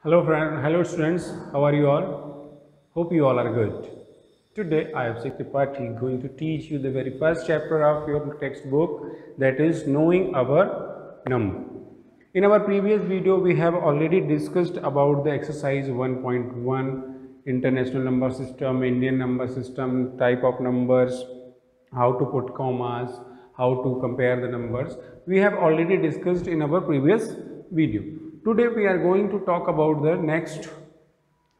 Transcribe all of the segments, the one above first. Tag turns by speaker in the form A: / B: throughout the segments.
A: Hello students, how are you all? Hope you all are good. Today I am Tripathi going to teach you the very first chapter of your textbook, that is knowing our number. In our previous video we have already discussed about the exercise 1.1, international number system, Indian number system, type of numbers, how to put commas, how to compare the numbers. We have already discussed in our previous video. Today we are going to talk about the next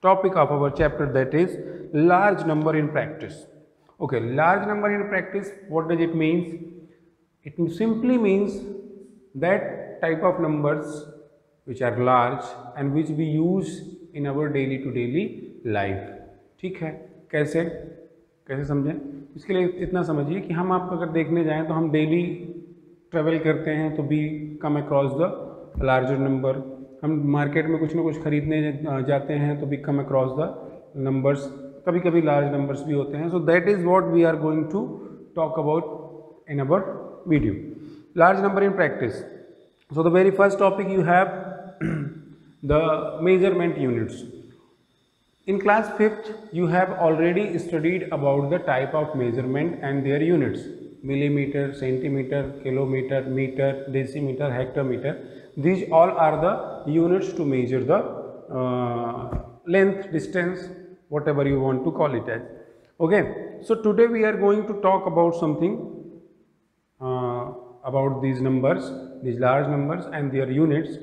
A: topic of our chapter, that is large number in practice. Okay, large number in practice, what does it mean? It simply means that type of numbers which are large and which we use in our daily to daily life. ठीक है, कैसे कैसे समझें? इसके लिए इतना समझिए कि हम आप अगर देखने जाएं तो हम डेली ट्रेवल करते हैं तो भी come across the larger number, हम मार्केट में कुछ ना कुछ खरीदने जाते हैं तो भी कम अक्रॉस द नंबर्स, कभी कभी लार्ज नंबर्स भी होते हैं. So that is what we are going to talk about in our video. Large number in practice. So the very first topic you have the measurement units. In class 5th you have already studied about the type of measurement and their units: millimeter, centimeter, kilometer, meter, decimeter, hectometer. These all are the units to measure the length, distance, whatever you want to call it as. Okay, so today we are going to talk about something about these numbers, these large numbers and their units.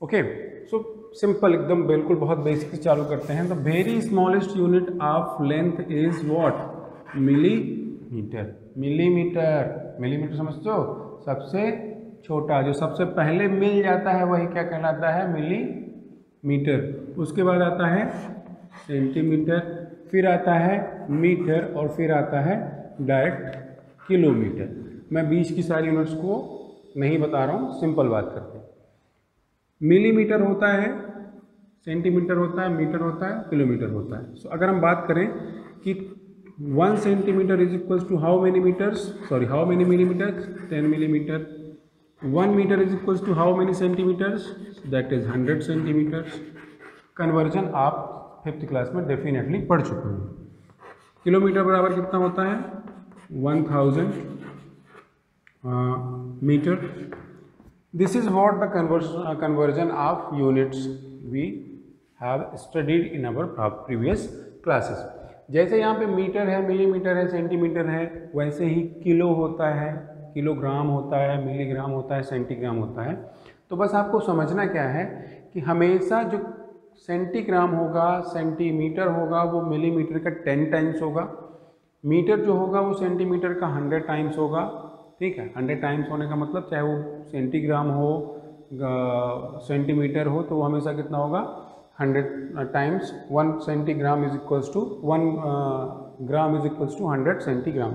A: Okay, so simple एकदम बिल्कुल बहुत basic से चालू करते हैं. The very smallest unit of length is what? Millimetre. Millimetre, millimetre समझते हो? सबसे छोटा जो सबसे पहले मिल जाता है वही क्या कहलाता है? मिलीमीटर. उसके बाद आता है सेंटीमीटर, फिर आता है मीटर और फिर आता है डायरेक्ट किलोमीटर. मैं बीच की सारी यूनिट्स को नहीं बता रहा हूँ, सिंपल बात करते हैं. मिलीमीटर होता है, सेंटीमीटर होता है, मीटर होता है, किलोमीटर होता है. सो अगर हम बात करें कि 1 centimetre is equals to how many metres, sorry how many millimetres? 10 millimetre. 1 metre is equals to how many centimetres? That is 100 centimetres. Conversion आप 5th क्लास में डेफिनेटली पढ़ चुके हैं. किलोमीटर बराबर कितना होता है? 1000 meter. This is what the conversion of units we have studied in our previous classes. जैसे यहाँ पे मीटर है, मिलीमीटर है, सेंटीमीटर है, वैसे ही किलो होता है, किलोग्राम होता है, मिलीग्राम होता है, सेंटीग्राम होता है. तो बस आपको समझना क्या है कि हमेशा जो सेंटीग्राम होगा, सेंटीमीटर होगा, वो मिलीमीटर का 10 टाइम्स होगा. मीटर जो होगा वो सेंटीमीटर का 100 टाइम्स होगा. ठीक है, 100 टाइम्स होने का मतलब चाहे वो सेंटीग्राम हो, सेंटीमीटर हो, तो वो हमेशा कितना होगा? 100 times. 1 centigram is equals to 1 gram is equals to 100 centigram.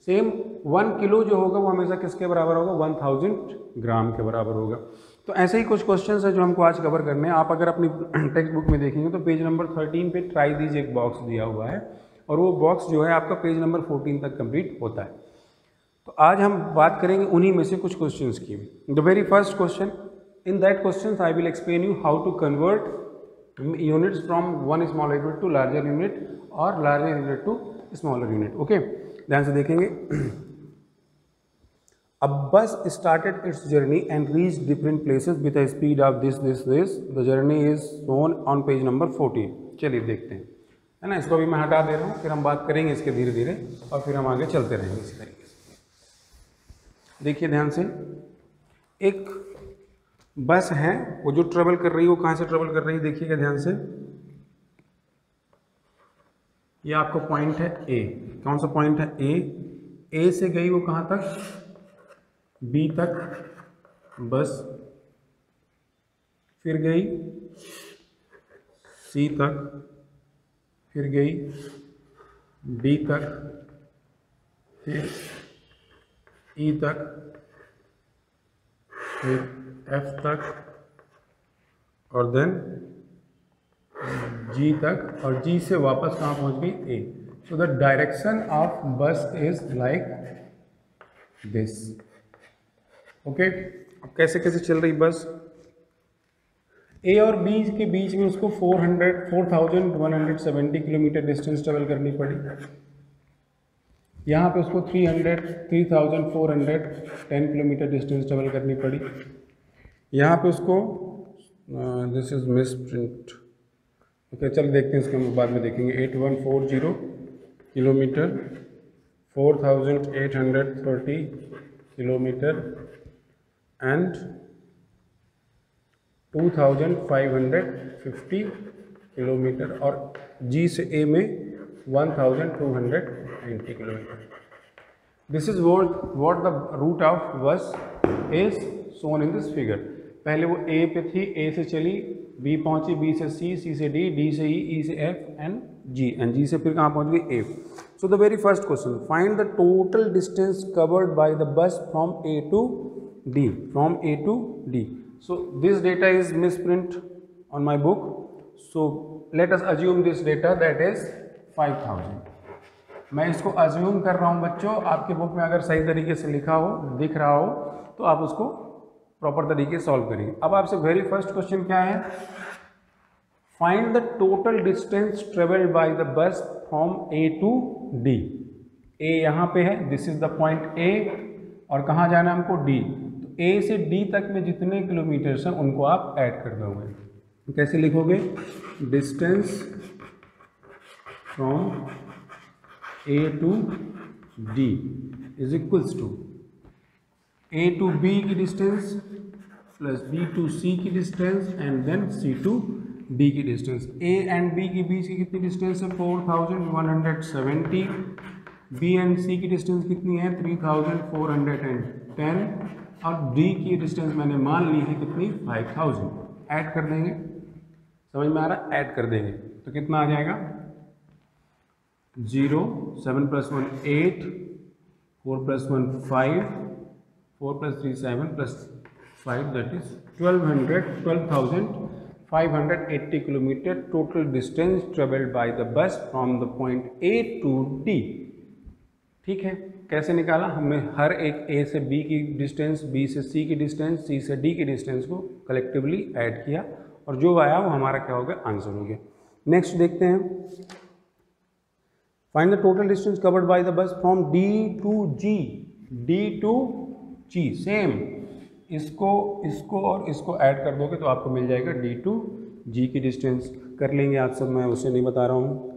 A: Same 1 kilo जो होगा वो हमेशा किसके बराबर होगा? 1000 ग्राम के बराबर होगा. तो ऐसे ही कुछ क्वेश्चंस है जो हमको आज कवर करने हैं. आप अगर अपनी टेक्स्ट बुक में देखेंगे तो पेज नंबर 13 पे ट्राई दीजिए एक बॉक्स दिया हुआ है, और वो बॉक्स जो है आपका पेज नंबर 14 तक कंप्लीट होता है. तो आज हम बात करेंगे उन्हीं में से कुछ क्वेश्चंस की. The very first question, in that question I will explain you how to convert units from one smaller unit to larger unit और larger unit to smaller unit. Okay, ध्यान से देखेंगे. A bus started its journey and reach different places with a speed of this. The journey is shown on page number 14. चलिए देखते हैं, है ना. इसको अभी मैं हटा दे रहा हूँ, फिर हम बात करेंगे इसके धीरे धीरे और फिर हम आगे चलते रहेंगे इसी तरीके से. देखिए ध्यान से, एक बस है, वो जो ट्रेवल कर रही है वो कहाँ से ट्रेवल कर रही है? देखिएगा ध्यान से. ये आपका पॉइंट है ए. कौन सा पॉइंट है? ए. ए से गई वो कहाँ तक? बी तक बस, फिर गई सी तक, फिर गई डी तक, फिर ई तक, फिर एफ तक, और देन जी तक, और जी से वापस कहाँ पहुँच गई? A. So the direction of बस इज लाइक दिस. ओके, अब कैसे कैसे चल रही बस? ए और बी के बीच में उसको 4170 किलोमीटर डिस्टेंस ट्रेवल करनी पड़ी। यहाँ पे उसको 3410 किलोमीटर डिस्टेंस ट्रेवल करनी पड़ी। यहाँ पे उसको this is miss print, okay चल देखते हैं, इसके हम बाद में देखेंगे। 8140 किलोमीटर, 4830 किलोमीटर एंड 2550 किलोमीटर, और जी से ए में 1290 kilometre. This is what the route of bus is shown in this figure। पहले वो ए पे थी, ए से चली, बी पहुंची, बी से सी, सी से डी, डी से ई से एफ एंड जी से फिर कहाँ पहुंच गई, A. So the very first question, find the total distance covered by the bus from A to D. So this data is misprint on my book, so let us assume this data that is 5000। मैं इसको assume कर रहा हूँ बच्चों, आपके book में अगर सही तरीके से लिखा हो, दिख रहा हो, तो आप उसको प्रॉपर तरीके से सॉल्व करिए। अब आपसे वेरी फर्स्ट क्वेश्चन क्या है, find the total distance travelled by the bus from A to D. A यहाँ पे है, this is the point A, और कहाँ जाना है हमको, डी। ए से डी तक में जितने किलोमीटर्स हैं उनको आप ऐड कर दोगे। कैसे लिखोगे, distance from A to D is equals to A to B की distance plus B to C की distance and then C to D की डिस्टेंस। ए एंड बी के बीच की कितनी डिस्टेंस है, 4170। बी एंड सी की डिस्टेंस कितनी है, 3410, और डी की डिस्टेंस मैंने मान ली है कितनी, 5000। ऐड कर देंगे, समझ में आ रहा है, ऐड कर देंगे तो कितना आ जाएगा, 0, 7 + 1 8, 4 + 1 5, 4 + 3 7 + 5 that is 12,580 kilometre total distance travelled by the bus from the point A to D. ठीक है, कैसे निकाला हमने, हर एक ए से बी की डिस्टेंस, बी से सी की डिस्टेंस, सी से डी की डिस्टेंस को कलेक्टिवली ऐड किया, और जो आया वो हमारा क्या हो गया, आंसर हो गया। नेक्स्ट देखते हैं, find the total distance covered by the bus from D to G. D to G same, इसको और इसको ऐड कर दोगे तो आपको मिल जाएगा डी टू जी की डिस्टेंस। कर लेंगे आप सब, मैं उसे नहीं बता रहा हूँ।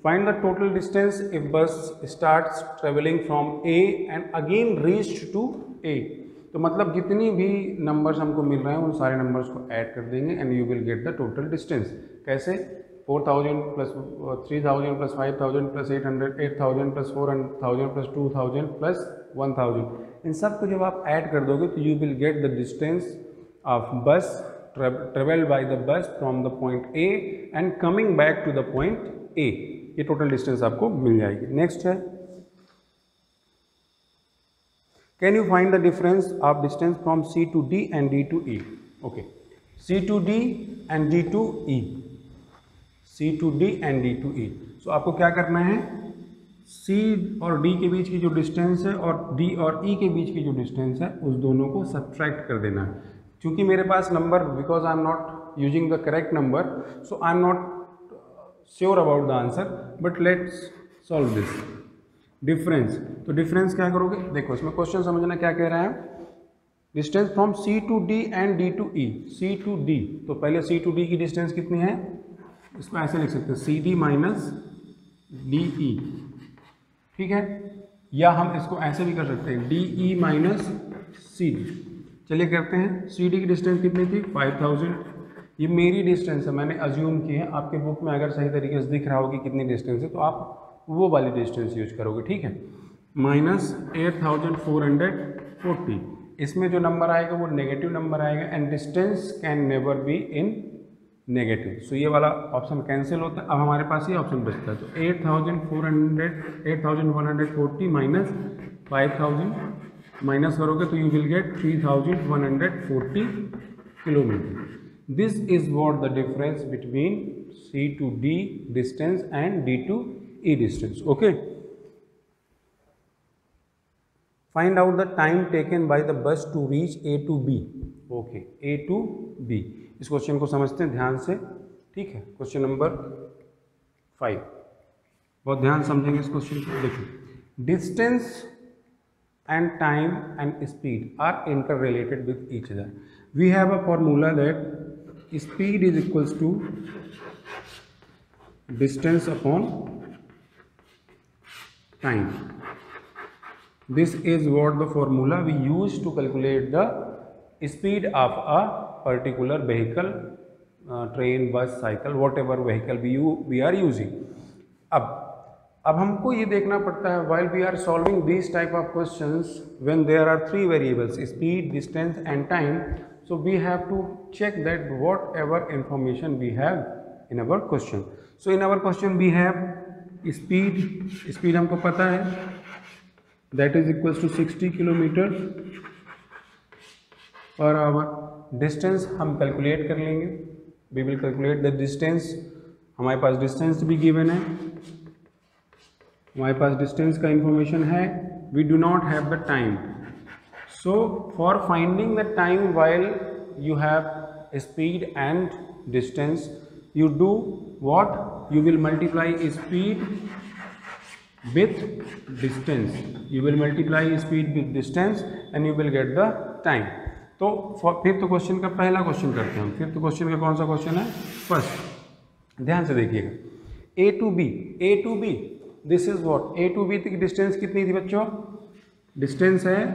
A: Find the total distance if bus starts traveling from A and again reached to A। तो मतलब जितनी भी नंबर्स हमको मिल रहे हैं उन सारे नंबर्स को ऐड कर देंगे and you will get the total distance. कैसे, 4000 + 3000 + 5000 + 800, 8000 + 4000 + 2000 + 1000, इन सब को जब आप ऐड कर दोगे तो you will get the distance of bus travelled by the bus from the point A and coming back to the point A. ये टोटल डिस्टेंस आपको मिल जाएगी। नेक्स्ट है, can you find the difference of distance from C to D and D to E. Okay, C to D and D to E, C to D and D to E. So आपको क्या करना है, सी और D के बीच की जो distance है और डी और ई के बीच की जो डिस्टेंस है उस दोनों को सब्ट्रैक्ट कर देना है। क्योंकि मेरे पास number, because I am not using the correct number, so I am not sure about the answer, but let's solve this difference. तो डिफरेंस क्या करोगे, देखो इसमें क्वेश्चन समझना क्या कह रहा है, distance from C to D and D to E. C to D, तो पहले सी टू डी की डिस्टेंस कितनी है, इसको ऐसे लिख सकते हैं, C D minus D E. ठीक है, या हम इसको ऐसे भी कर सकते हैं, D E minus C D. चलिए करते हैं, सी डी की डिस्टेंस कितनी थी, 5000। ये मेरी डिस्टेंस है, मैंने अज्यूम की है। आपके बुक में अगर सही तरीके से दिख रहा हो कि कितनी डिस्टेंस है तो आप वो वाली डिस्टेंस यूज करोगे। ठीक है, माइनस 8440। इसमें जो नंबर आएगा वो नेगेटिव नंबर आएगा and distance can never be in negative. सो ये वाला ऑप्शन कैंसिल होता है। अब हमारे पास ये ऑप्शन बचता है, तो 8140 माइनस 5000 माइनस करोगे तो you will gate 3140 kilometre. This is what the difference between C to D distance and D to E distance. Okay. Find out the time taken by the bus to reach A to B. Okay, A to B, इस question को समझते हैं ध्यान से, ठीक है। Question number 5, बहुत ध्यान समझेंगे इस क्वेश्चन को। देखिए, distance and time and speed are interrelated with each other. We have a formula that speed is equals to distance upon time. This is what the formula we use to calculate the speed of a particular vehicle, train, bus, cycle, whatever vehicle we are using. अब हमको ये देखना पड़ता है while we are solving these type of questions when there are 3 variables speed, distance and time, so we have to check that whatever information we have in our question. So in our question we have speed हमको पता है that is equals to 60 kilometre per hour. Distance हम calculate कर लेंगे, we will calculate the distance, हमारे पास distance भी given है, हमारे पास डिस्टेंस का इंफॉर्मेशन है। We do not have the time, so for finding the time while you have speed and distance you do what, you will multiply speed with distance, you will multiply speed with distance and you will get the time. तो fifth question का पहला question करते हैं। Fifth question का कौन सा question है? First, ध्यान से देखिएगा, A to B this is what, A to B की डिस्टेंस कितनी थी बच्चों? डिस्टेंस है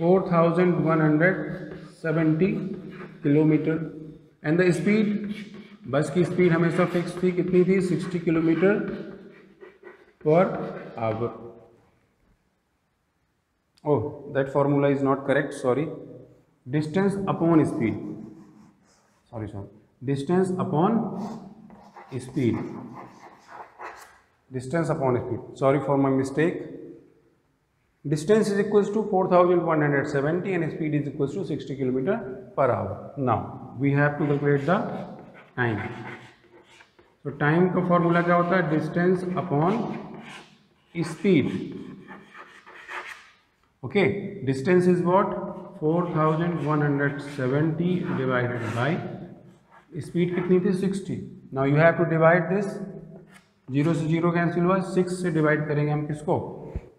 A: 4170 किलोमीटर एंड द स्पीड, बस की स्पीड हमेशा फिक्स थी, कितनी थी? 60 kilometre per hour. Oh, that formula is not correct, sorry. Distance upon speed, sorry distance upon speed, distance upon speed, sorry for my mistake. Distance is equals to 4170 and speed is equals to 60 km per hour. Now we have to calculate the time. So time का formula क्या होता है? distance upon speed. Okay, distance is what? 4170 divided by speed कितनी थी? 60. Now you have to divide this, 0 से 0 cancel हुआ, 6 से divide करेंगे हम किसको?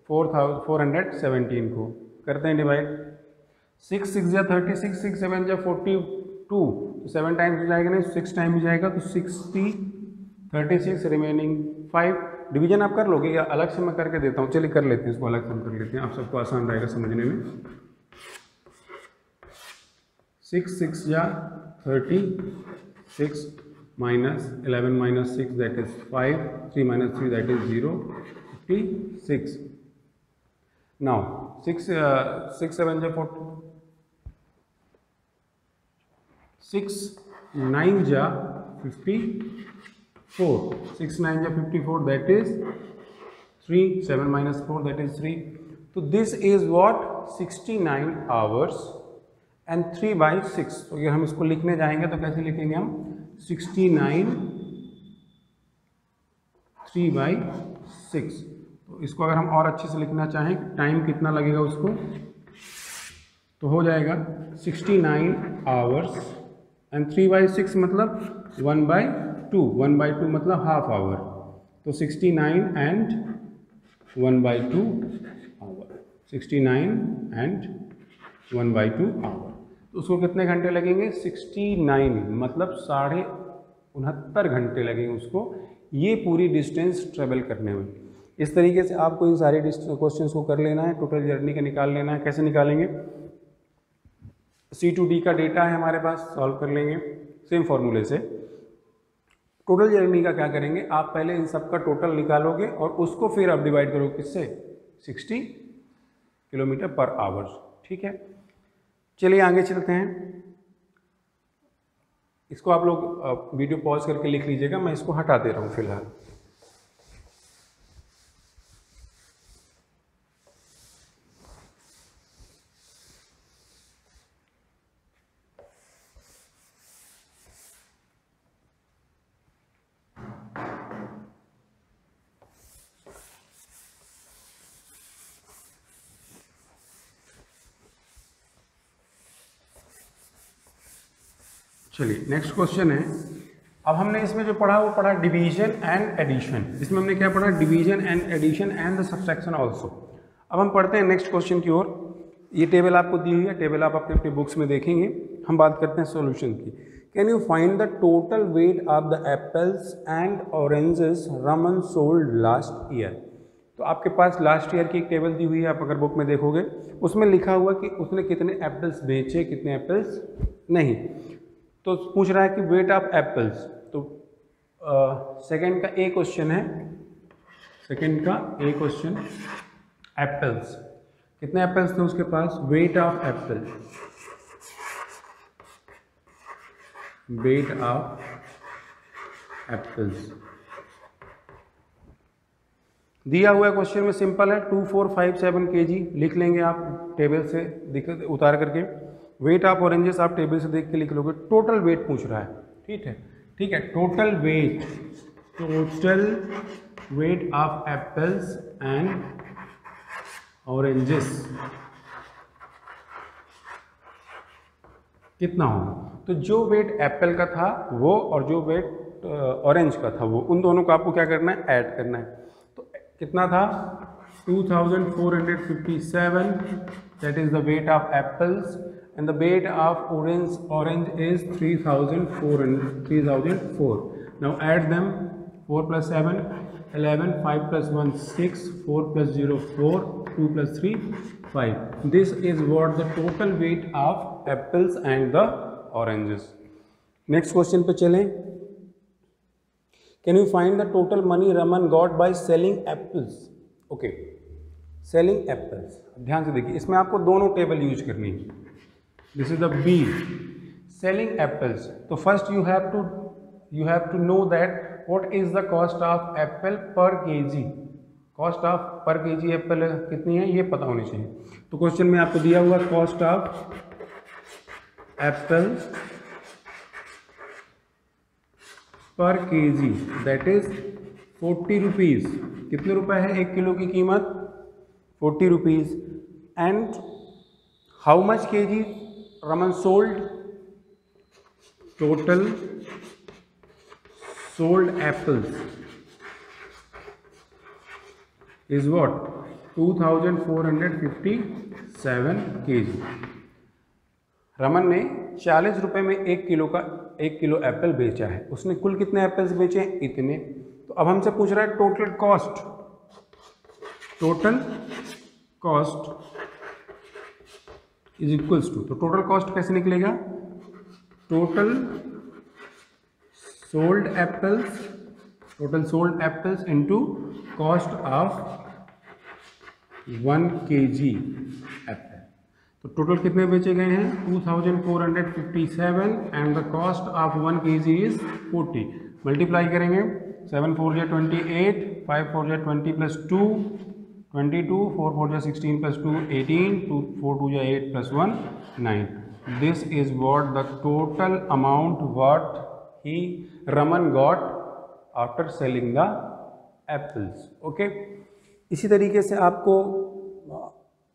A: 417 को करते हैं डिवाइड। 6 6 या 36, 6 7 या 42, तो 7 टाइम्स जाएगा नहीं, 6 टाइम जाएगा, तो 60, 36 रिमेनिंग 5। डिवीजन आप कर लोगे या अलग से मैं करके देता हूँ? चलिए कर लेते हैं, इसको अलग से हम कर लेते हैं, आप सबको आसान रहेगा समझने में। 6 6 या 36 minus 11 minus 6 that is 5, 3 minus 3 that is 0, 56. Now 6 7 ja 40, 6 9 ja 54, 6 9 ja 54 that is 3, 7 minus 4 that is 3. So this is what 69 hours and 3/6. तो ये हम इसको लिखने जाएंगे तो कैसे लिखेंगे हम? 69 3/6। तो इसको अगर हम और अच्छे से लिखना चाहें, टाइम कितना लगेगा उसको, तो हो जाएगा 69 आवर्स एंड 3/6 मतलब 1/2, 1/2 मतलब हाफ आवर, तो 69 एंड 1/2 आवर, 69 एंड 1/2 आवर। तो उसको कितने घंटे लगेंगे? 69 मतलब 69.5 घंटे लगेंगे उसको ये पूरी डिस्टेंस ट्रेवल करने में। इस तरीके से आपको इन सारे क्वेश्चंस को कर लेना है, टोटल जर्नी का निकाल लेना है। कैसे निकालेंगे? C2D का डेटा है हमारे पास, सॉल्व कर लेंगे सेम फॉर्मूले से। टोटल जर्नी का क्या करेंगे, आप पहले इन सब का टोटल निकालोगे और उसको फिर आप डिवाइड करोगे किससे? 60 किलोमीटर पर आवर। ठीक है, चलिए आगे चलते हैं। इसको आप लोग वीडियो पॉज करके लिख लीजिएगा, मैं इसको हटा दे रहा हूँ फिलहाल। चलिए नेक्स्ट क्वेश्चन है। अब हमने इसमें जो पढ़ा वो पढ़ा डिवीजन एंड एडिशन। इसमें हमने क्या पढ़ा? Division and addition and the subtraction also. अब हम पढ़ते हैं नेक्स्ट क्वेश्चन की ओर। ये टेबल आपको दी हुई है, टेबल आप अपने अपने बुक्स में देखेंगे। हम बात करते हैं सॉल्यूशन की। Can you find the total weight of the apples and oranges Raman sold last year. तो आपके पास लास्ट ईयर की एक टेबल दी हुई है, आप अगर बुक में देखोगे उसमें लिखा हुआ कि उसने कितने एप्पल्स बेचे, कितने एप्पल्स नहीं। तो पूछ रहा है कि वेट ऑफ एप्पल्स। तो सेकंड का ए क्वेश्चन है, सेकंड का ए क्वेश्चन, एप्पल्स कितने एप्पल्स थे उसके पास, weight of apple, weight of apples दिया हुआ है क्वेश्चन में। सिंपल है, 2457 kg लिख लेंगे आप टेबल से उतार करके। वेट ऑफ ऑरेंजेस आप टेबल से देख के लिख लोगे। टोटल वेट पूछ रहा है, ठीक है, ठीक है। Total weight, total weight of apples and oranges कितना हो। तो जो वेट एप्पल का था वो और जो वेट ऑरेंज का था वो, उन दोनों को आपको क्या करना है? ऐड करना है। तो कितना था? 2457, that is the weight of apples, and the weight of orange is 3004. Now add them, 4 plus 7 11, 5 plus 1 6, 4 plus 0 4, 2 plus 3 5. This is what the total weight of apples and the oranges. Next question पे चलें। Can you find the total money Raman got by selling apples? Okay, selling apples। ध्यान से देखिए, इसमें आपको दोनों table use करनी है। This is the B, selling apples। तो first you have to know that what is the cost of apple per kg। Cost of पर केजी एप्पल कितनी है ये पता होनी चाहिए। तो क्वेश्चन में आपको दिया हुआ कॉस्ट ऑफ एप्पल पर केजी दैट इज 40 रुपीज़। कितने रुपए है 1 किलो की कीमत? 40 rupees. And how much KG Raman sold? Total sold apples is what? 2457 kg। Raman ने 40 रुपए में 1 किलो एप्पल बेचा है। उसने कुल कितने एप्पल्स बेचे हैं? इतने। तो अब हमसे पूछ रहा है total cost. Total cost is equals to, तो टोटल कॉस्ट कैसे निकलेगा? Total sold apples into cost of 1 kg apple. तो टोटल कितने बेचे गए हैं? 2457 and the cost of 1 kg is 40। Multiply करेंगे, 7 4 जा 28, 5 4 जा 20 प्लस 2 22, 4 4 जा 16 प्लस 2 18, 2 4 2 जा 8 plus 1 9। This is what the total amount what he Raman got after selling the apples. Okay, इसी तरीके से आपको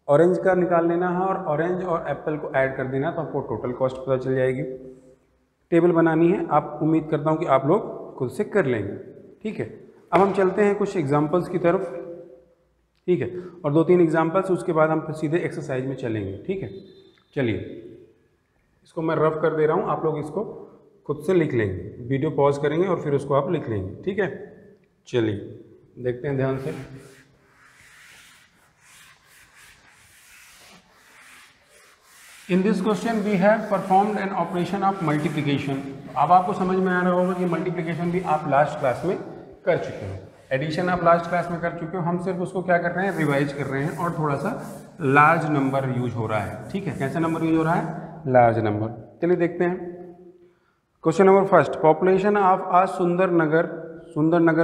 A: ऑरेंज का निकाल लेना है और ऑरेंज और एप्पल को ऐड कर देना, तो आपको टोटल कॉस्ट पता चल जाएगी। टेबल बनानी है, आप उम्मीद करता हूँ कि आप लोग खुद से कर लेंगे। ठीक है, अब हम चलते हैं कुछ एग्जांपल्स की तरफ। ठीक है, और 2-3 एग्जांपल्स, उसके बाद हम सीधे एक्सरसाइज में चलेंगे। ठीक है, चलिए इसको मैं रफ कर दे रहा हूँ, आप लोग इसको खुद से लिख लेंगे। वीडियो पॉज करेंगे और फिर उसको आप लिख लेंगे। ठीक है, चलिए देखते हैं ध्यान से। In this question we have performed an operation of multiplication. अब आपको समझ में आ रहा होगा कि मल्टीप्लिकेशन भी आप लास्ट क्लास में कर चुके हो, एडिशन आप लास्ट क्लास में कर चुके हो। हम सिर्फ उसको क्या कर रहे हैं? रिवाइज कर रहे हैं, और थोड़ा सा लार्ज नंबर यूज हो रहा है। ठीक है, कैसा नंबर यूज हो रहा है? Large number. चलिए देखते हैं question number first. Population of ah Sundarnagar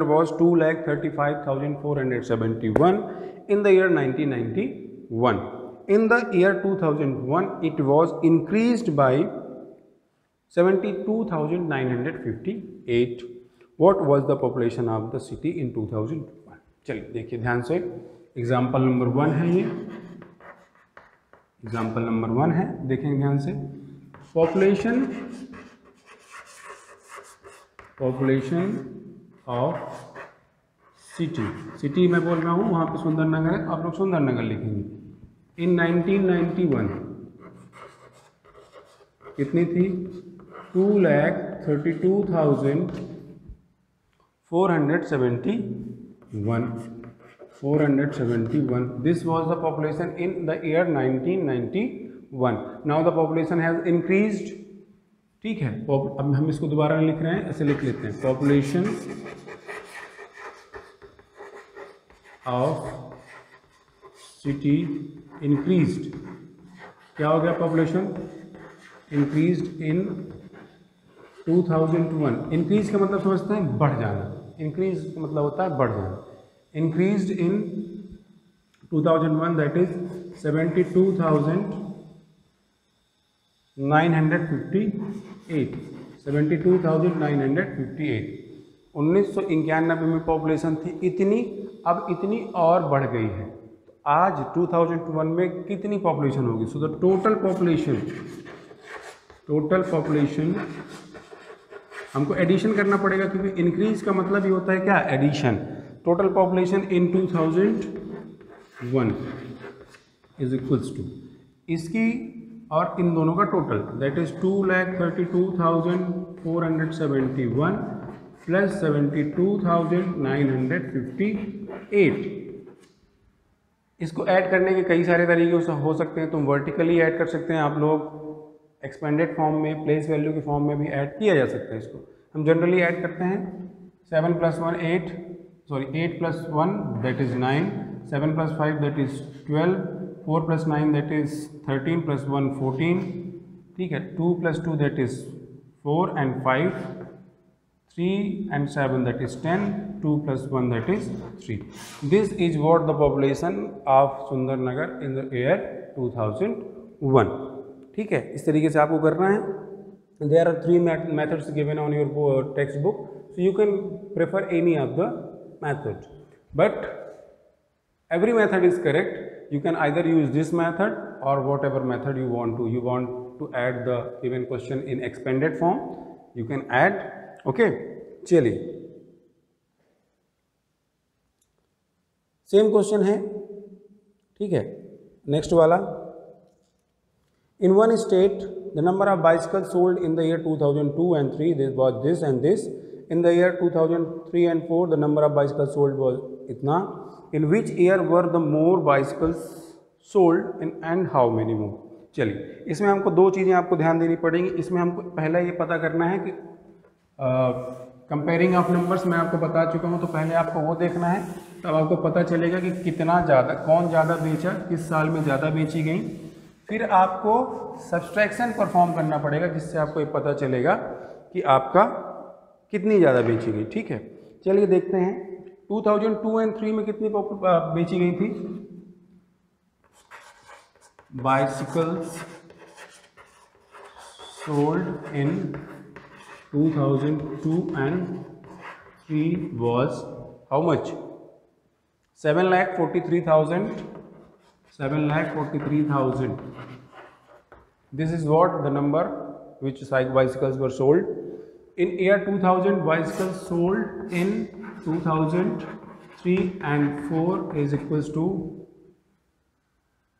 A: was 2,35,471 in the year 1991. In the year 2001, it was increased by 72,958. What was the population of the city in 2001? चलिए देखिए ध्यान से, एग्जाम्पल नंबर 1 है ये, एग्जाम्पल नंबर 1 है, देखेंगे ध्यान से। Population population of city, city मैं बोल रहा हूँ, वहाँ पे सुंदर नगर है, आप लोग सुंदर नगर लिखेंगे। इन 1991 कितनी थी? 2,32,471. This was the population in the year 1991. Now the population has increased. ठीक है, अब हम इसको दोबारा लिख रहे हैं, ऐसे लिख लेते हैं, पॉपुलेशन ऑफ सिटी इंक्रीज्ड। क्या हो गया? पॉपुलेशन इंक्रीज्ड इन 2001। इंक्रीज का मतलब समझते हैं बढ़ जाना, इंक्रीज का मतलब होता है बढ़ जाना। Increased in 2001 that is 72,958। 72,958। 1991 में पॉपुलेशन थी इतनी, अब इतनी और बढ़ गई है। तो आज 2001 में कितनी पॉपुलेशन होगी? सो द टोटल पॉपुलेशन हमको एडिशन करना पड़ेगा, क्योंकि इंक्रीज का मतलब ही होता है क्या? Addition. Total population in 2001 is equals to इसकी और इन दोनों का टोटल, दैट इज 2,32,471 प्लस 72,958। इसको ऐड करने के कई सारे तरीके हो सकते हैं। तुम वर्टिकली ऐड कर सकते हैं, आप लोग एक्सपेंडेड फॉर्म में, प्लेस वैल्यू के फॉर्म में भी ऐड किया जा सकता है। इसको हम जनरली ऐड करते हैं। 7 + 1 8 + 1 that is 9, 7 + 5 that is 12, 4 + 9 that is 13 + 1 14। ठीक है, 2 + 2 that is 4 and 5, 3 and 7 that is 10, 2 + 1 that is 3. This is what the population of Sundarnagar in the year 2001. ठीक है, इस तरीके से आपको करना है। There are 3 methods given on your textbook, so you can prefer any of the method, but every method is correct. You can either use this method or whatever method you want to add the given question in expanded form, you can add. Okay, चलिए same question है। ठीक है, next वाला। In one state the number of bicycle sold in the year 2002 and 3 this was this and this. In the year 2003 and 4 the number of bicycle sold was इतना। In which year were the more bicycles sold in and how many more. चलिए, इसमें हमको दो चीज़ें आपको ध्यान देनी पड़ेंगी। इसमें हमको पहला ये पता करना है कि कंपेयरिंग ऑफ नंबर्स मैं आपको बता चुका हूँ, तो पहले आपको वो देखना है, तब आपको पता चलेगा कि कितना ज़्यादा, कौन ज़्यादा बेचा, किस साल में ज़्यादा बेची गई। फिर आपको सब्सट्रैक्शन परफॉर्म करना पड़ेगा, जिससे आपको ये पता चलेगा कि आपका कितनी ज़्यादा बेची गई। ठीक है, चलिए देखते हैं 2002 and 3 में कितनी बेची गई थी bicycles sold in 2002 and 3 was how much? 7,43,000. 7,43,000. This is what the number which bicycles were sold. In year 2000, bicycles sold in 2003 and 4 is equals to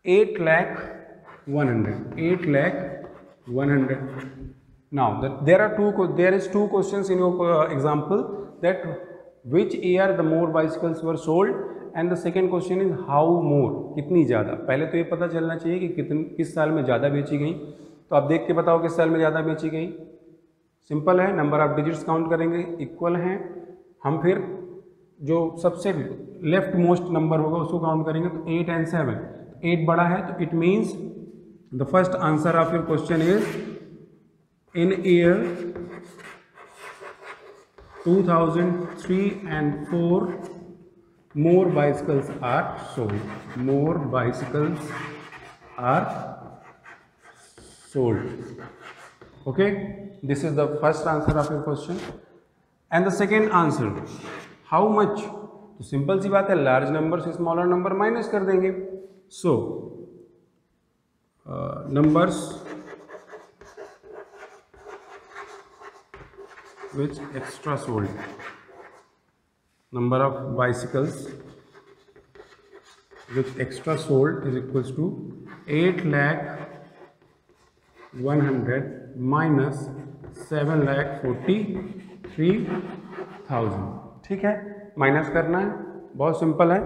A: 8,100,000. 8,100,000. Now there is two questions in your example, that which year the more bicycles were sold, and the second question is how more, कितनी ज़्यादा। पहले तो ये पता चलना चाहिए कि किस साल में ज़्यादा बेची गई। तो आप देख के बताओ किस साल में ज़्यादा बेची गई। सिंपल है, नंबर ऑफ डिजिट्स काउंट करेंगे, इक्वल हैं हम, फिर जो सबसे लेफ्ट मोस्ट नंबर होगा उसको काउंट करेंगे, तो 8 and 7, 8 बड़ा है, तो it means the first answer of your question is in year 2003 and 4 more bicycles are sold. More bicycles are sold. Okay, this is the first answer of your question. And the second answer, how much? तो simple सी बात है, large number से smaller number minus कर देंगे। सो numbers which extra sold. Number of bicycles which extra sold is equals to 8,100,000 minus 7,43,000. ठीक है, minus करना है, बहुत सिंपल है.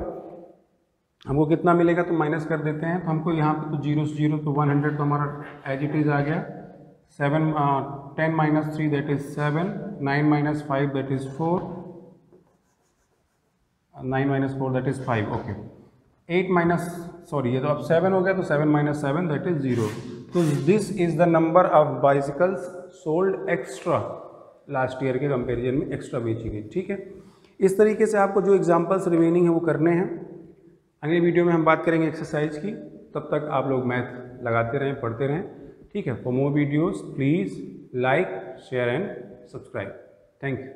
A: हमको कितना मिलेगा तो माइनस कर देते हैं. तो हमको यहाँ पे तो जीरो से जीरो तो 100 तो हमारा एज इट इज़ आ गया. 10 minus 3 that is 7, 9 minus 5 that is 4, 9 minus 4 that is 5. Okay, 8 minus sorry ये तो अब 7 हो गया तो 7 minus 7 that is 0. तो this is the number of bicycles sold extra, last year के कंपेरिजन में एक्स्ट्रा बेची गई. ठीक है, इस तरीके से आपको जो एग्जांपल्स रिमेनिंग है वो करने हैं. अगले वीडियो में हम बात करेंगे एक्सरसाइज की. तब तक आप लोग मैथ लगाते रहें, पढ़ते रहें. ठीक है, for more videos please like, share and subscribe. Thank you.